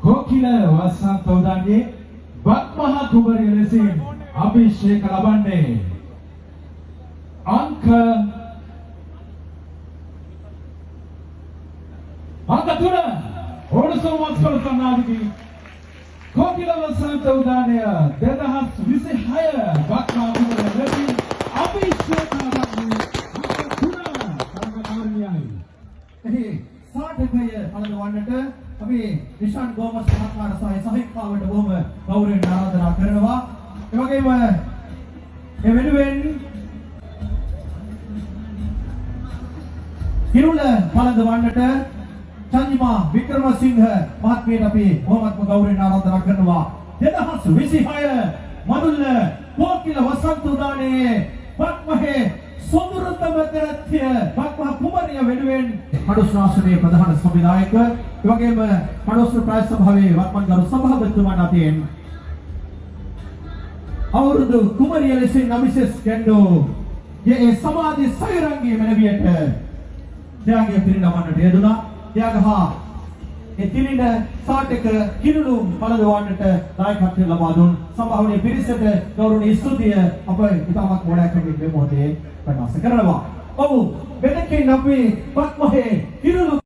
කොකිල වසන්ත උදානේ බක්මහ කුමරිය ලෙසින් අභිෂේක ලබන්නේ අංක 3 ඕනසෝමස් කලසනාදී කොකිල වසන්ත උදානය 2026 බක්මහ කුමරිය ලෙසින් අභිෂේක ලබන්නේ එහි සාධකය පළඳවන්නට අපි නිෂාන් ගෝමස් මහත්මයාට සහ සහායිකාවට බොහොම ගෞරවයෙන් ආරාධනා කරනවා. ඒ වගේම මේ වෙනුවෙන් කිරුළ පළඳවන්නට චන්දිමා වික්‍රමසිංහ මහත්මියට අපි බොහොමත්ම ගෞරවයෙන් ආරාධනා කරනවා. 2026 මදුල්ල කොකිල වසන්ත උදානයේ බක්මහේ සොඳුරුතම තෙරත්ය බක්මහ කුමරිය වෙනුවෙන් පඩොස්නාසනයේ ප්‍රධාන සංවිධායක ඒ වගේම පඩොස්න ප්‍රාය සභාවේ වත්මන් ගරු සභාපතිතුමාට අතින් අවුරුදු කුමරිය ලෙසින් අමිසස් ගැන්ඩෝ යේ සමාධි සයරංගී මෙනවියට ත්‍යාගය පිරිනමන්නට යෙදුණා. ත්‍යාගහා එතිලින සාටක කිනුළු පළදවන්නට දායකත්වය ලබා දුන් සභාවේ පිරිසට ගෞරවනීය ස්තුතිය අප ඉතාමත් මොඩාකමින් මේ මොහොතේ ප්‍රකාශ කරනවා. ඔව් වෙනකින් අපි බක්මහේ කිනුළු